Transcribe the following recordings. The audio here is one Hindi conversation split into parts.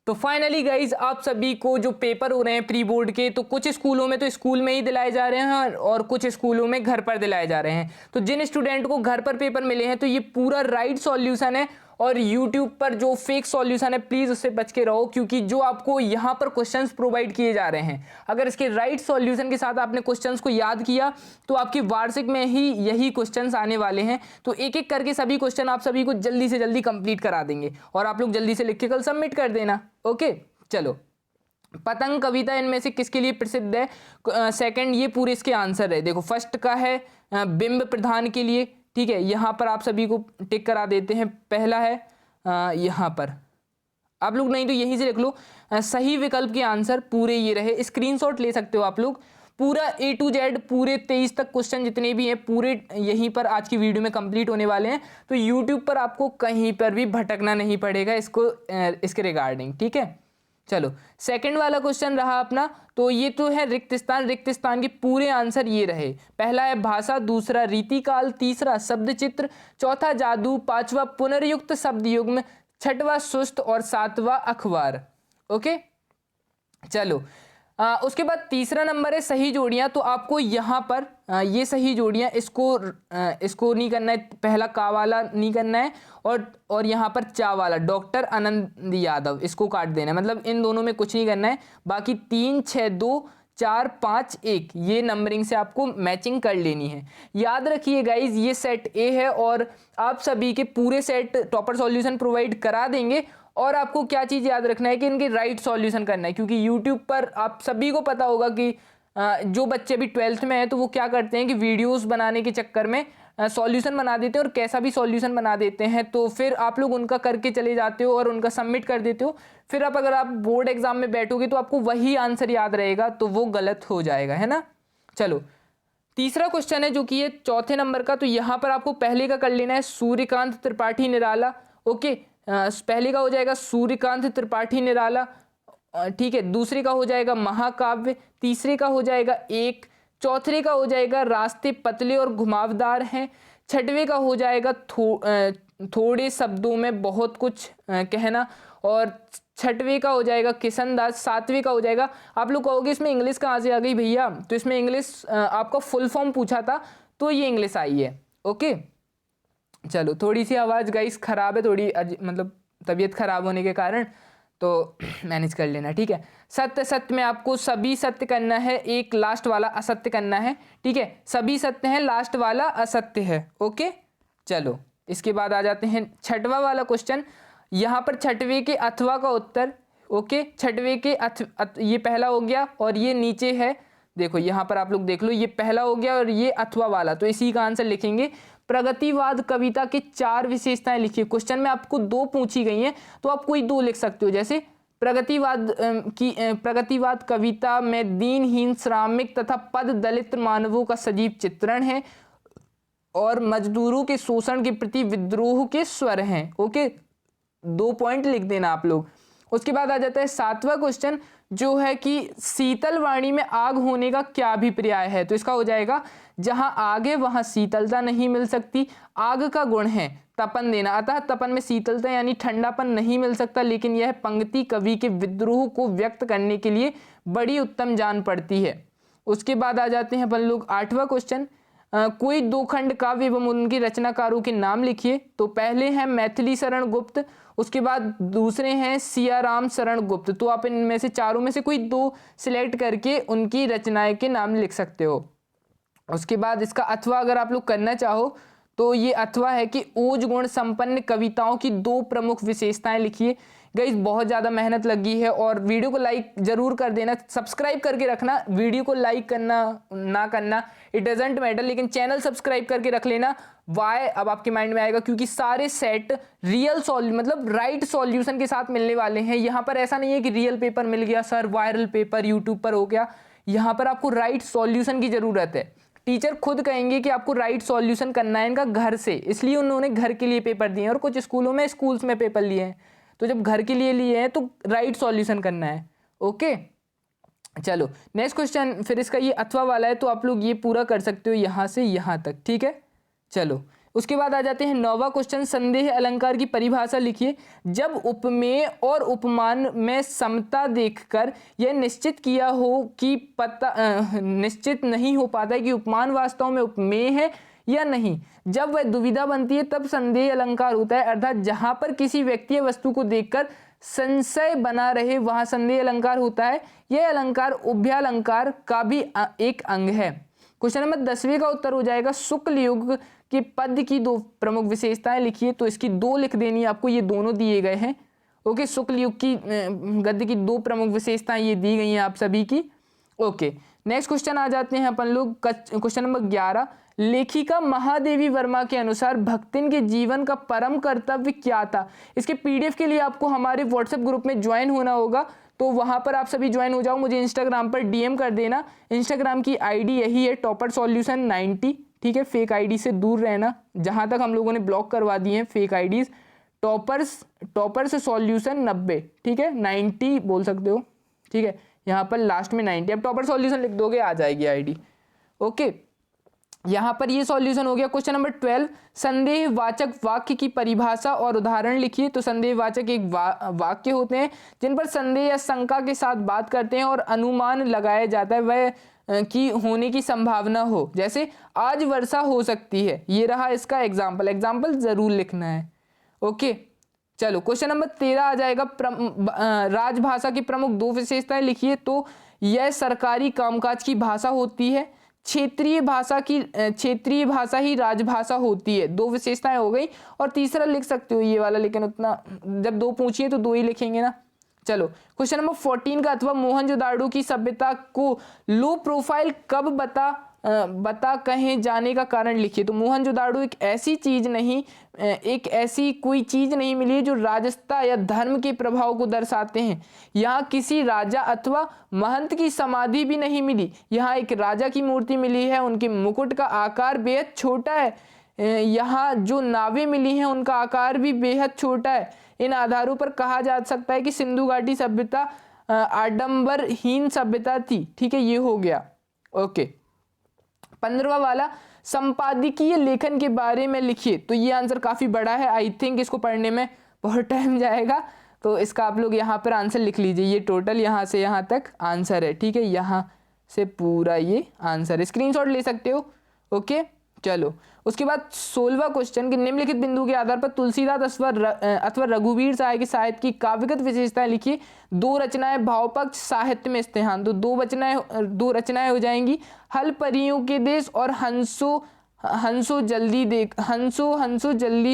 तो फाइनली गाइज आप सभी को जो पेपर हो रहे हैं प्री बोर्ड के, तो कुछ स्कूलों में तो स्कूल में ही दिलाए जा रहे हैं और कुछ स्कूलों में घर पर दिलाए जा रहे हैं। तो जिन स्टूडेंट को घर पर पेपर मिले हैं तो ये पूरा राइट सॉल्यूशन है, और YouTube पर जो फेक सॉल्यूशन है प्लीज उससे बच के रहो, क्योंकि जो आपको यहाँ पर क्वेश्चंस प्रोवाइड किए जा रहे हैं, अगर इसके राइट सॉल्यूशन के साथ आपने क्वेश्चंस को याद किया तो आपकी वार्षिक में ही यही क्वेश्चंस आने वाले हैं। तो एक एक करके सभी क्वेश्चन आप सभी को जल्दी से जल्दी कंप्लीट करा देंगे और आप लोग जल्दी से लिख के कल सबमिट कर देना। ओके चलो, पतंग कविता इनमें से किसके लिए प्रसिद्ध है? सेकंड, ये पूरे इसके आंसर है। देखो फर्स्ट का है बिंब प्रधान के लिए, ठीक है, यहाँ पर आप सभी को टिक करा देते हैं। पहला है यहाँ पर आप लोग नहीं तो यहीं से लिख लो, सही विकल्प के आंसर पूरे ये रहे। स्क्रीनशॉट ले सकते हो आप लोग, पूरा A to Z पूरे 23 तक क्वेश्चन जितने भी हैं पूरे यहीं पर आज की वीडियो में कंप्लीट होने वाले हैं। तो YouTube पर आपको कहीं पर भी भटकना नहीं पड़ेगा इसके रिगार्डिंग, ठीक है। चलो सेकंड वाला क्वेश्चन रहा अपना, तो ये तो है रिक्त स्थान के पूरे आंसर ये रहे। पहला है भाषा, दूसरा रीतिकाल, तीसरा शब्द चित्र, चौथा जादू, पांचवा पुनर्युक्त शब्द युग्म, छठवां सुस्त और सातवां अखबार। ओके चलो उसके बाद तीसरा नंबर है सही जोड़ियां। तो आपको यहाँ पर ये सही जोड़ियां इसको नहीं करना है, पहला का वाला नहीं करना है, और यहाँ पर चा वाला डॉक्टर आनंद यादव इसको काट देना है, मतलब इन दोनों में कुछ नहीं करना है। बाकी 3 6 2 4 5 1 ये नंबरिंग से आपको मैचिंग कर लेनी है। याद रखिए गाइज ये सेट ए है और आप सभी के पूरे सेट टॉपर सॉल्यूशन प्रोवाइड करा देंगे। और आपको क्या चीज़ याद रखना है कि इनके राइट सॉल्यूशन करना है, क्योंकि YouTube पर आप सभी को पता होगा कि जो बच्चे अभी 12th में हैं तो वो क्या करते हैं कि वीडियोस बनाने के चक्कर में सॉल्यूशन बना देते हैं और कैसा भी सॉल्यूशन बना देते हैं, तो फिर आप लोग उनका करके चले जाते हो और उनका सबमिट कर देते हो। फिर अगर आप बोर्ड एग्जाम में बैठोगे तो आपको वही आंसर याद रहेगा, तो वो गलत हो जाएगा, है ना। चलो तीसरा क्वेश्चन है जो कि ये चौथे नंबर का, तो यहाँ पर आपको पहले का कर लेना है सूर्यकांत त्रिपाठी निराला। ओके पहले का हो जाएगा सूर्यकांत त्रिपाठी निराला, ठीक है। दूसरे का हो जाएगा महाकाव्य, तीसरे का हो जाएगा एक, चौथे का हो जाएगा रास्ते पतले और घुमावदार हैं, छठवें का हो जाएगा थोड़े शब्दों में बहुत कुछ कहना, और छठवें का हो जाएगा किशनदास, सातवें का हो जाएगा। आप लोग कहोगे इसमें इंग्लिश कहाँ से आ गई भैया, तो इसमें इंग्लिश आपका फुल फॉर्म पूछा था तो ये इंग्लिश आई है। ओके चलो थोड़ी सी आवाज़ गाइस ख़राब है, थोड़ी मतलब तबीयत ख़राब होने के कारण, तो मैनेज कर लेना, ठीक है। सत्य सत्य में आपको सभी सत्य करना है, एक लास्ट वाला असत्य करना है, ठीक है। सभी सत्य हैं, लास्ट वाला असत्य है। ओके चलो इसके बाद आ जाते हैं छठवां वाला क्वेश्चन। यहाँ पर छठवें के अथवा का उत्तर, ओके छठवें के ये पहला हो गया और ये नीचे है, देखो यहाँ पर आप लोग देख लो, ये पहला हो गया और ये अथवा वाला, तो इसी का आंसर लिखेंगे। प्रगतिवाद कविता की 4 विशेषताएं लिखिए। क्वेश्चन में आपको 2 पूछी गई हैं तो आप कोई 2 लिख सकते हो, जैसे प्रगतिवाद कविता में दीनहीन श्रमिक तथा पद दलित मानवों का सजीव चित्रण है और मजदूरों के शोषण के प्रति विद्रोह के स्वर हैं। ओके 2 पॉइंट लिख देना आप लोग। उसके बाद आ जाता है 7वां क्वेश्चन जो है कि शीतल वाणी में आग होने का क्या अभिप्राय है, तो इसका हो जाएगा जहां आग है वहां शीतलता नहीं मिल सकती। आग का गुण है तपन देना, अतः तपन में शीतलता यानी ठंडापन नहीं मिल सकता, लेकिन यह पंक्ति कवि के विद्रोह को व्यक्त करने के लिए बड़ी उत्तम जान पड़ती है। उसके बाद आ जाते हैं अपन लोग 8वां क्वेश्चन, कोई 2 खंड काव्य एवं उनके रचनाकारों के नाम लिखिए। तो पहले हैं मैथिली शरण गुप्त, उसके बाद दूसरे हैं सियाराम शरण गुप्त। तो आप इनमें से चारों में से कोई 2 सिलेक्ट करके उनकी रचनाएं के नाम लिख सकते हो। उसके बाद इसका अथवा अगर आप लोग करना चाहो तो ये अथवा है कि ओज गुण संपन्न कविताओं की 2 प्रमुख विशेषताएं लिखिए। गाइस बहुत ज़्यादा मेहनत लगी है और वीडियो को लाइक जरूर कर देना, सब्सक्राइब करके रखना। वीडियो को लाइक करना ना करना इट डजेंट मैटर, लेकिन चैनल सब्सक्राइब करके रख लेना। वाई अब आपके माइंड में आएगा क्योंकि सारे सेट रियल मतलब राइट सॉल्यूशन के साथ मिलने वाले हैं। यहाँ पर ऐसा नहीं है कि रियल पेपर मिल गया सर, वायरल पेपर यूट्यूब पर हो गया। यहाँ पर आपको राइट सॉल्यूशन की ज़रूरत है। टीचर खुद कहेंगे कि आपको राइट सॉल्यूशन करना है इनका घर से, इसलिए उन्होंने घर के लिए पेपर दिए हैं और कुछ स्कूलों में स्कूल्स में पेपर लिए हैं। तो जब घर के लिए लिए हैं तो राइट सॉल्यूशन करना है। ओके चलो नेक्स्ट क्वेश्चन, फिर इसका ये अथवा वाला है तो आप लोग ये पूरा कर सकते हो यहाँ से यहाँ तक, ठीक है। चलो उसके बाद आ जाते हैं 9वां क्वेश्चन, संदेह अलंकार की परिभाषा लिखिए। जब उपमेय और उपमान में समता देखकर यह निश्चित किया हो कि निश्चित नहीं हो पाता है कि उपमान वास्तव में उपमेय है या नहीं, जब वह दुविधा बनती है तब संदेह अलंकार होता है। अर्थात जहां पर किसी व्यक्ति या वस्तु को देखकर संशय बना रहे वहां संदेह अलंकार होता है। यह अलंकार उभयालंकार का भी एक अंग है। क्वेश्चन नंबर 10वें का उत्तर हो जाएगा शुक्ल युग के पद की 2 प्रमुख विशेषताएं लिखिए। तो इसकी 2 लिख देनी है आपको, ये दोनों दिए गए हैं। ओके, शुक्ल युग की गद्य की 2 प्रमुख विशेषताएं ये दी गई हैं आप सभी की। ओके, नेक्स्ट क्वेश्चन आ जाते हैं अपन लोग क्वेश्चन नंबर 11। लेखिका महादेवी वर्मा के अनुसार भक्तिन के जीवन का परम कर्तव्य क्या था। इसके पीडीएफ के लिए आपको हमारे व्हाट्सएप ग्रुप में ज्वाइन होना होगा, तो वहां पर आप सभी ज्वाइन हो जाओ। मुझे इंस्टाग्राम पर डीएम कर देना। इंस्टाग्राम की आईडी यही है, टॉपर सॉल्यूशन 90। ठीक है, फेक आईडी से दूर रहना। जहां तक हम लोगों ने ब्लॉक करवा दिए हैं फेक आईडीज, टॉपर्स सॉल्यूशन 90। ठीक है, 90 बोल सकते हो। ठीक है, यहाँ पर लास्ट में 90, अब टॉपर सॉल्यूशन लिख दोगे आ जाएगी आईडी। ओके, यहाँ पर ये सॉल्यूशन हो गया। क्वेश्चन नंबर 12, संदेहवाचक वाक्य की परिभाषा और उदाहरण लिखिए। तो संदेहवाचक एक वाक्य होते हैं जिन पर संदेह या शंका के साथ बात करते हैं और अनुमान लगाया जाता है वह की होने की संभावना हो। जैसे आज वर्षा हो सकती है, ये रहा इसका एग्जाम्पल जरूर लिखना है। ओके, चलो क्वेश्चन नंबर 13 आ जाएगा। राजभाषा की प्रमुख 2 विशेषताएं लिखिए। तो यह सरकारी कामकाज की भाषा होती है। क्षेत्रीय भाषा ही राजभाषा होती है। 2 विशेषताएं हो गई। और तीसरा लिख सकते हो ये वाला, लेकिन उतना जब 2 पूछिए तो 2 ही लिखेंगे ना। चलो क्वेश्चन नंबर 14 का, अथवा मोहनजोदाड़ो की सभ्यता को लो प्रोफाइल कब बता कहे जाने का कारण लिखिए। तो मोहनजोदाड़ो एक ऐसी कोई चीज नहीं मिली है जो राजसत्ता या धर्म के प्रभाव को दर्शाते हैं। यहाँ किसी राजा अथवा महंत की समाधि भी नहीं मिली। यहाँ एक राजा की मूर्ति मिली है, उनके मुकुट का आकार बेहद छोटा है। यहाँ जो नावें मिली हैं उनका आकार भी बेहद छोटा है। इन आधारों पर कहा जा सकता है कि सिंधु घाटी सभ्यता आडंबरहीन सभ्यता थी। ठीक है, ये हो गया। ओके, 15वां वाला, संपादकीय लेखन के बारे में लिखिए। तो ये आंसर काफी बड़ा है, आई थिंक इसको पढ़ने में बहुत टाइम जाएगा, तो इसका आप लोग यहाँ पर आंसर लिख लीजिए। ये टोटल यहाँ से यहाँ तक आंसर है। ठीक है, यहाँ से पूरा ये आंसर है, स्क्रीनशॉट ले सकते हो। ओके, चलो उसके बाद 16वां क्वेश्चन कि निम्नलिखित बिंदु के आधार पर तुलसीदास अथवा रघुवीर साय के साहित्य की काव्यगत विशेषताएं लिखिए। 2 रचनाएं भावपक्ष साहित्य में स्थान। तो 2 रचनाएं हो जाएंगी, हल परियों के देश और हंसो जल्दी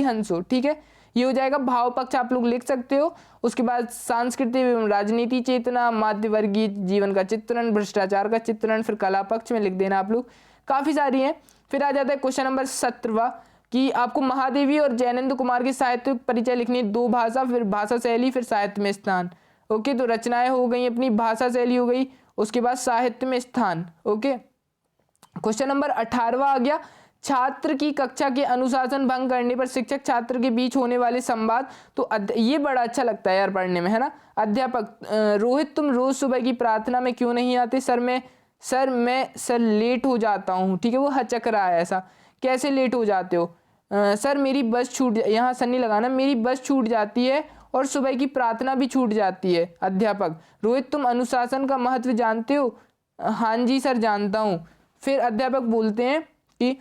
हंसो। ठीक है, ये हो जाएगा भाव पक्ष, आप लोग लिख सकते हो। उसके बाद सांस्कृतिक एवं राजनीति चेतना, मध्य वर्गीय जीवन का चित्रण, भ्रष्टाचार का चित्रण, फिर कला पक्ष में लिख देना आप लोग, काफी सारी हैं। फिर आ जाता है क्वेश्चन नंबर 17वां कि आपको महादेवी और जैनेन्द्र कुमार के साहित्य परिचय लिखनी है। 2 भाषा, फिर भाषा शैली, फिर साहित्य में स्थान। ओके, तो रचनाएं हो गई अपनी, भाषा शैली हो गई, उसके बाद साहित्य में स्थान। ओके, क्वेश्चन नंबर 18वां आ गया, छात्र की कक्षा के अनुशासन भंग करने पर शिक्षक छात्र के बीच होने वाले संवाद। तो ये बड़ा अच्छा लगता है यार पढ़ने में, है ना। अध्यापक, रोहित तुम रोज सुबह की प्रार्थना में क्यों नहीं आते। सर लेट हो जाता हूँ। ठीक है, वो हचक रहा है ऐसा, कैसे लेट हो जाते हो। सर मेरी बस छूट, यहाँ सर नहीं लगाना, मेरी बस छूट जाती है और सुबह की प्रार्थना भी छूट जाती है। अध्यापक, रोहित तुम अनुशासन का महत्व जानते हो। हाँ जी सर जानता हूँ। फिर अध्यापक बोलते हैं कि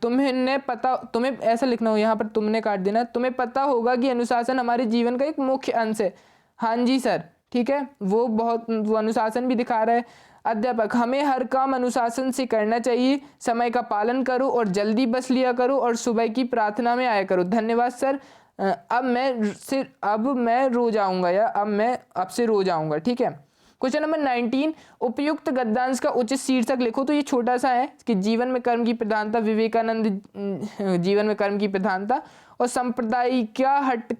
तुम्हें ऐसा लिखना हो, यहाँ पर तुमने काट देना, तुम्हें पता होगा कि अनुशासन हमारे जीवन का एक मुख्य अंश है। हाँ जी सर। ठीक है, वो अनुशासन भी दिखा रहा है। अध्यापक, हमें हर काम अनुशासन से करना चाहिए, समय का पालन करो और जल्दी बस लिया करो और सुबह की प्रार्थना में आया करो। धन्यवाद सर, अब मैं रो जाऊंगा, या अब से रो जाऊंगा। ठीक है, क्वेश्चन नंबर 19, उपयुक्त गद्यांश का उचित शीर्षक लिखो। तो ये छोटा सा है कि जीवन में कर्म की प्रधानता, विवेकानंद जीवन में कर्म की प्रधानता और सांप्रदायिक हट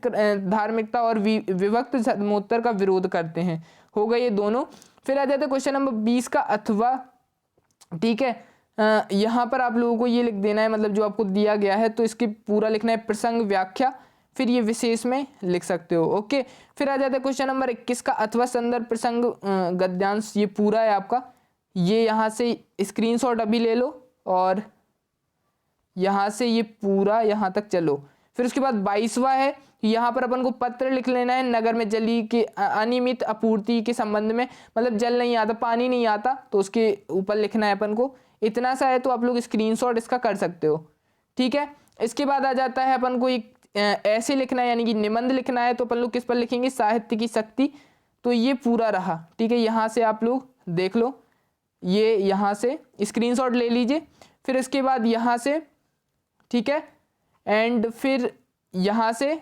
धार्मिकता और विभक्त धर्मोत्तर का विरोध करते हैं। हो गए ये दोनों। फिर आ जाता है क्वेश्चन नंबर 20 का अथवा। ठीक है, यहाँ पर आप लोगों को ये लिख देना है, मतलब जो आपको दिया गया है तो इसकी पूरा लिखना है, प्रसंग व्याख्या, फिर ये विशेष में लिख सकते हो। ओके, फिर आ जाता है क्वेश्चन नंबर 21 का अथवा संदर्भ प्रसंग गद्यांश। ये पूरा है आपका, ये यहाँ से स्क्रीनशॉट अभी ले लो और यहाँ से ये पूरा यहाँ तक चलो। फिर उसके बाद 22वां है, यहाँ पर अपन को पत्र लिख लेना है नगर में जली के अनियमित आपूर्ति के संबंध में, मतलब जल नहीं आता, पानी नहीं आता, तो उसके ऊपर लिखना है अपन को। इतना सा है, तो आप लोग स्क्रीनशॉट इसका कर सकते हो, ठीक है। इसके बाद आ जाता है अपन को एक ऐसे लिखना है, यानी कि निबंध लिखना है, तो अपन लोग किस पर लिखेंगे, साहित्य की शक्ति। तो ये पूरा रहा, ठीक है। यहाँ से आप लोग देख लो, ये यहाँ से स्क्रीनशॉट ले लीजिए। फिर इसके बाद यहाँ से, ठीक है, एंड फिर यहाँ से,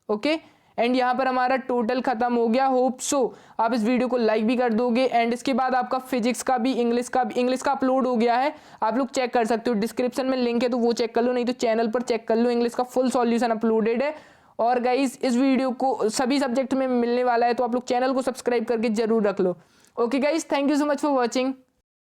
ओके, एंड यहाँ पर हमारा टोटल खत्म हो गया। होप सो आप इस वीडियो को लाइक भी कर दोगे। एंड इसके बाद आपका फिजिक्स का भी, इंग्लिश का अपलोड हो गया है, आप लोग चेक कर सकते हो, डिस्क्रिप्शन में लिंक है, तो वो चेक कर लो, नहीं तो चैनल पर चेक कर लो, इंग्लिश का फुल सॉल्यूशन अपलोडेड है। और गाइज इस वीडियो को सभी सब्जेक्ट में मिलने वाला है, तो आप लोग चैनल को सब्सक्राइब करके जरूर रख लो। Okay guys, thank you so much for watching.